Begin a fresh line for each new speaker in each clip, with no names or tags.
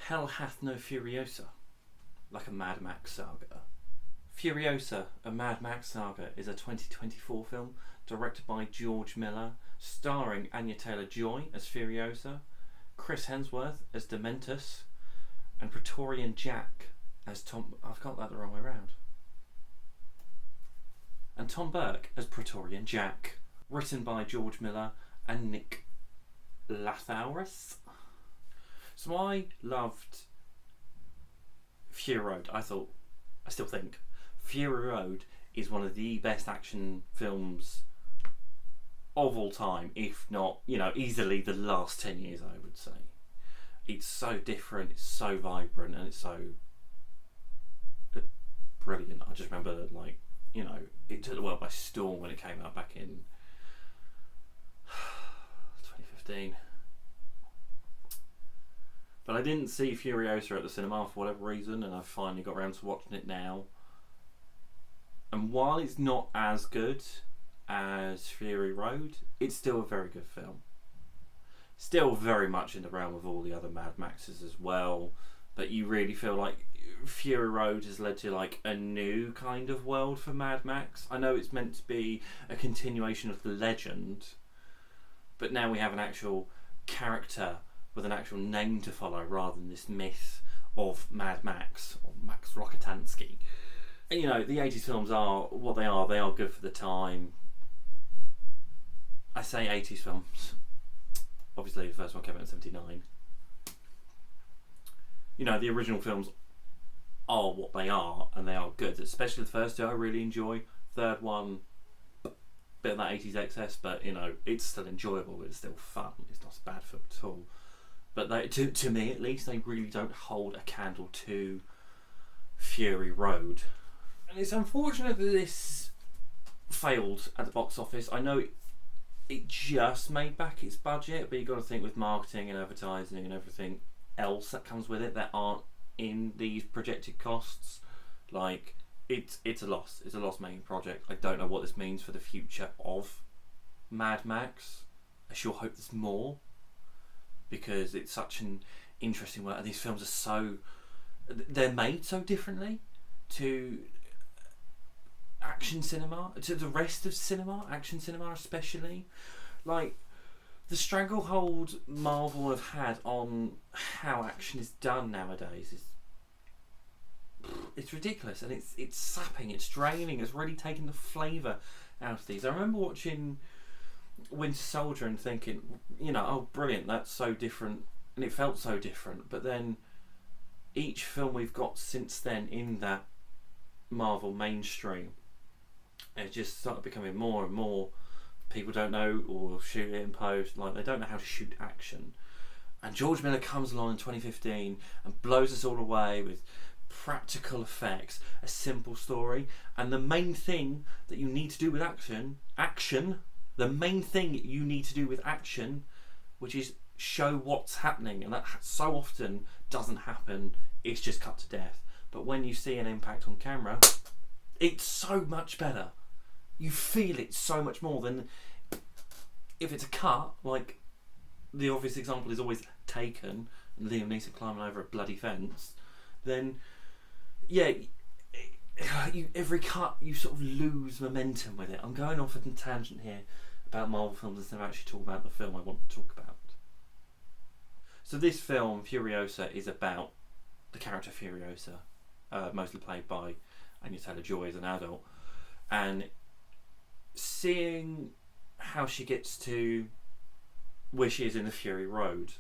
Hell hath no Furiosa, like a Mad Max Saga. Furiosa, a Mad Max Saga is a 2024 film directed by George Miller, starring Anya Taylor-Joy as Furiosa, Chris Hemsworth as Dementus, and Praetorian Jack as Tom... I've got that the wrong way around. And Tom Burke as Praetorian Jack. Written by George Miller and Nick Lathouris. So I loved Fury Road. I still think Fury Road is one of the best action films of all time, if not, easily the last 10 years, I would say. It's so different, it's so vibrant, and it's so brilliant. I just remember, it took the world by storm when it came out back in 2015. But I didn't see Furiosa at the cinema for whatever reason, and I finally got around to watching it now. And while it's not as good as Fury Road, it's still a very good film. Still very much in the realm of all the other Mad Maxes as well, but you really feel like Fury Road has led to a new kind of world for Mad Max. I know it's meant to be a continuation of the legend, but now we have an actual character with an actual name to follow rather than this myth of Mad Max or Max Rockatansky. And the 80s films are what they are. They are good for the time. I say 80s films. Obviously the first one came out in 79. The original films are what they are, and they are good. Especially the first two I really enjoy. Third one, bit of that 80s excess, but it's still enjoyable. It's still fun. It's not a bad film at all. But to me at least, they really don't hold a candle to Fury Road. And it's unfortunate that this failed at the box office. I know it just made back its budget, but you've got to think with marketing and advertising and everything else that comes with it that aren't in these projected costs. It's a loss. It's a loss-making project. I don't know what this means for the future of Mad Max. I sure hope there's more, because it's such an interesting world, and these films are they're made so differently to action cinema, to the rest of cinema, action cinema especially. The stranglehold Marvel have had on how action is done nowadays it's ridiculous, and it's sapping, it's draining, it's really taking the flavour out of these. I remember watching Winter Soldier and thinking, oh brilliant, that's so different, and it felt so different. But then each film we've got since then in that Marvel mainstream, it just started becoming more and more, people don't know or shoot it in post, they don't know how to shoot action. And George Miller comes along in 2015 and blows us all away with practical effects, a simple story, and the main thing that you need to do with the main thing you need to do with action, which is show what's happening, and that so often doesn't happen. It's just cut to death. But when you see an impact on camera, it's so much better. You feel it so much more than if it's a cut. The obvious example is always Taken, and Liam Neeson climbing over a bloody fence. Then every cut you sort of lose momentum with it. I'm going off on a tangent here about Marvel films instead of actually talking about the film I want to talk about. So this film, Furiosa, is about the character Furiosa, mostly played by Anya Taylor-Joy as an adult, and seeing how she gets to where she is in the Fury Road.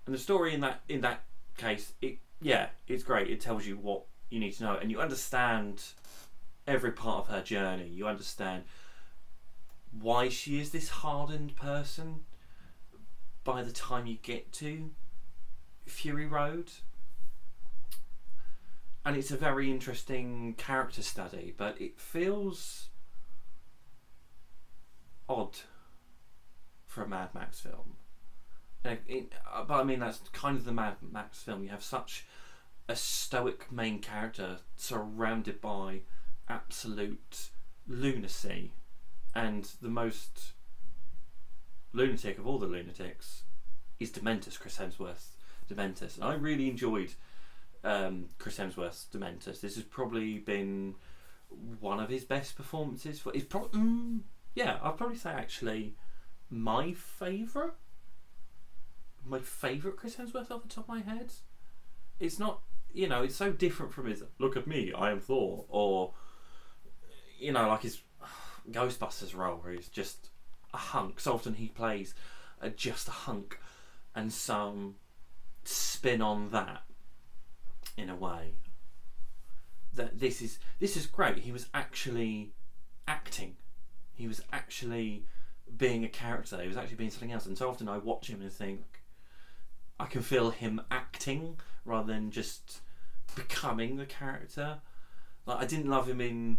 And the story in that case, it's great. It tells you what you need to know, and you understand every part of her journey. You understand why she is this hardened person by the time you get to Fury Road. And it's a very interesting character study, but it feels odd for a Mad Max film. But I mean, that's kind of the Mad Max film. You have such a stoic main character surrounded by absolute lunacy, and the most lunatic of all the lunatics is Dementus, Chris Hemsworth, Dementus. And I really enjoyed Chris Hemsworth's Dementus. This has probably been one of his best performances. I'd probably say actually my favourite Chris Hemsworth off the top of my head. It's not, it's so different from his "Look at me, I am Thor," or like his Ghostbusters role where he's just a hunk. So often he plays just a hunk, and some spin on that in a way. That this is great. He was actually acting. He was actually being a character. He was actually being something else. And so often I watch him and think, I can feel him acting rather than just becoming the character. Like, I didn't love him in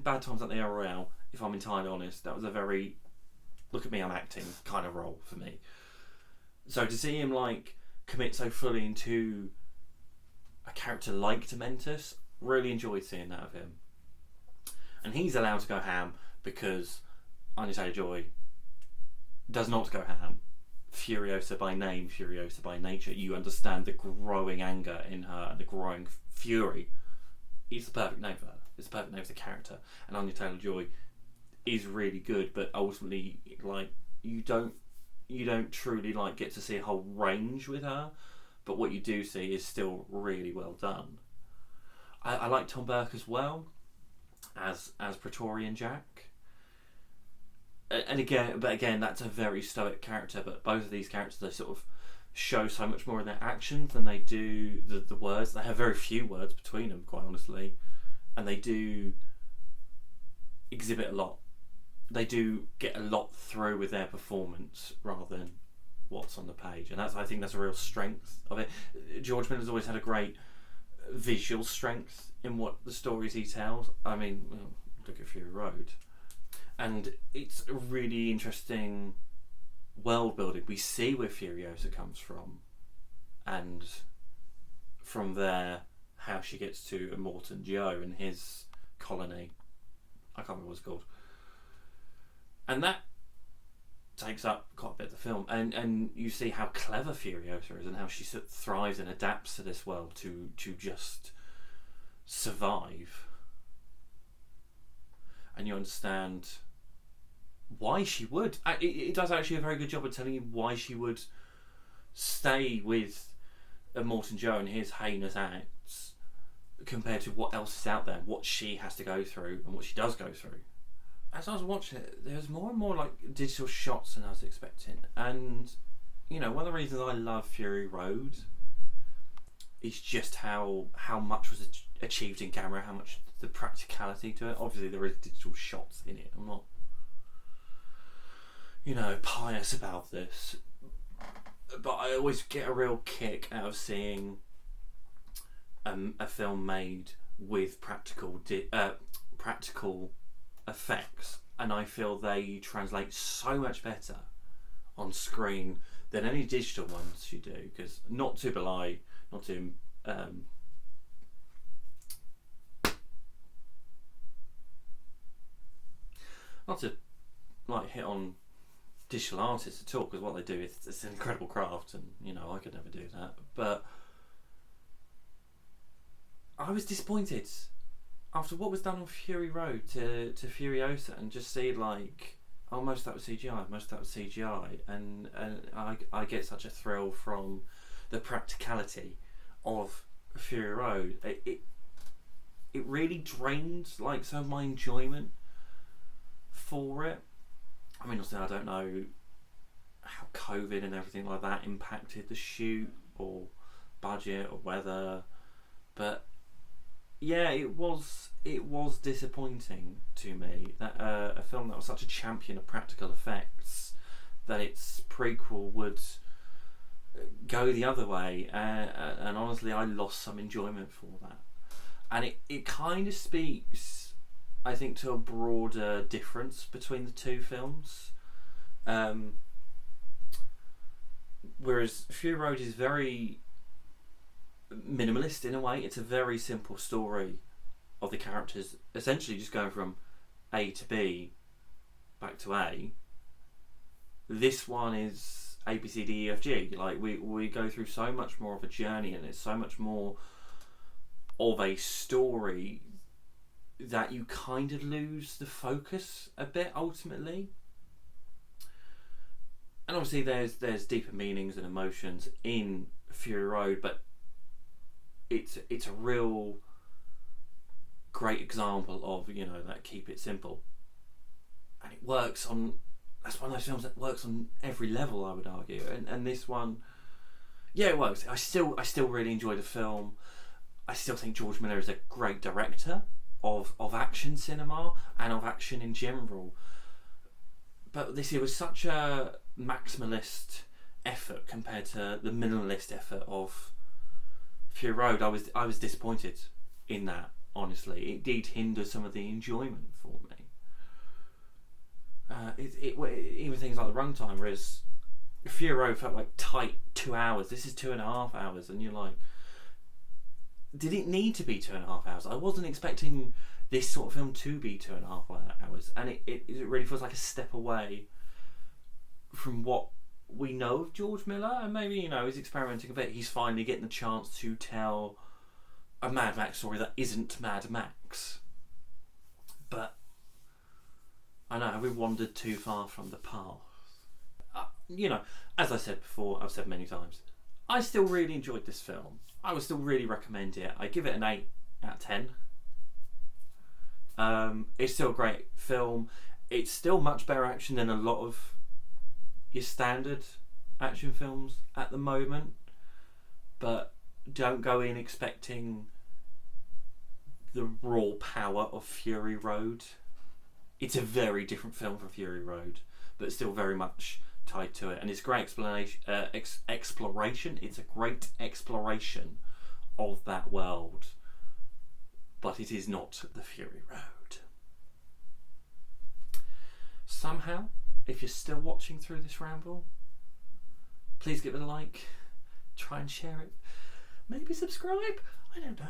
Bad Times at the El Royale, if I'm entirely honest. That was a very look at me, I'm acting kind of role for me. So to see him commit so fully into a character like Dementus, really enjoyed seeing that of him. And he's allowed to go ham because Anya Taylor-Joy does not go ham. Furiosa by name, Furiosa by nature. You understand the growing anger in her and the growing fury. It's the perfect name for her. It's the perfect name for the character. And Anya Taylor-Joy is really good, but ultimately, you don't truly get to see a whole range with her. But what you do see is still really well done. I like Tom Burke as well as Praetorian Jack. And again, that's a very stoic character. But both of these characters, they sort of show so much more in their actions than they do the words. They have very few words between them, quite honestly, and they do exhibit a lot. They do get a lot through with their performance rather than what's on the page, and I think that's a real strength of it. George Miller's always had a great visual strength in what the stories he tells. I mean, look at Fury Road. And it's a really interesting world building. We see where Furiosa comes from, and from there, how she gets to Immortan Joe and his colony. I can't remember what it's called. And that takes up quite a bit of the film. And you see how clever Furiosa is and how she thrives and adapts to this world to just survive. And you understand why she would. It does actually a very good job of telling you why she would stay with Immortan Joe and his heinous acts compared to what else is out there, what she has to go through and what she does go through. As I was watching it, there's more and more digital shots than I was expecting. And one of the reasons I love Fury Road is just how much was achieved in camera, how much the practicality to it. Obviously there is digital shots in it. I'm not pious about this, but I always get a real kick out of seeing a film made with practical effects, and I feel they translate so much better on screen than any digital ones you do. Because not to hit on digital artists at all, because what they do is it's an incredible craft, and I could never do that. But I was disappointed after what was done on Fury Road to Furiosa, and just see most of that was CGI, and I get such a thrill from the practicality of Fury Road. It really drained some of my enjoyment for it. I mean, obviously, I don't know how COVID and everything like that impacted the shoot or budget or weather, but yeah, it was disappointing to me that a film that was such a champion of practical effects, that its prequel would go the other way, and honestly, I lost some enjoyment for that. And it kind of speaks, I think, to a broader difference between the two films. Whereas Fury Road is very minimalist in a way. It's a very simple story of the characters essentially just going from A to B back to A. This one is A, B, C, D, E, F, G. Like we go through so much more of a journey, and it's so much more of a story that you kind of lose the focus a bit ultimately. And obviously there's deeper meanings and emotions in Fury Road, but it's a real great example of, you know, that keep it simple. And it works on, that's one of those films that works on every level, I would argue. And this one, yeah, it works. I still really enjoy the film. I still think George Miller is a great director of action cinema and of action in general. But this year was such a maximalist effort compared to the minimalist effort of Fury Road. I was disappointed in that, honestly. It did hinder some of the enjoyment for me. Even things like the runtime, whereas Fury Road felt like tight 2 hours. This is 2.5 hours, and you're like, did it need to be 2.5 hours? I wasn't expecting this sort of film to be 2.5 hours, and it really feels like a step away from what we know of George Miller. And maybe, you know, he's experimenting a bit. He's finally getting the chance to tell a Mad Max story that isn't Mad Max. But I know, have we wandered too far from the path? You know, as I said before, I've said many times, I still really enjoyed this film. I would still really recommend it. I give it an 8 out of 10. It's still a great film. It's still much better action than a lot of your standard action films at the moment. But don't go in expecting the raw power of Fury Road. It's a very different film from Fury Road, but still very much tied to it. And it's a great exploration. It's a great exploration of that world. But it is not the Fury Road. Somehow, if you're still watching through this ramble, please give it a like, try and share it, maybe subscribe. I don't know.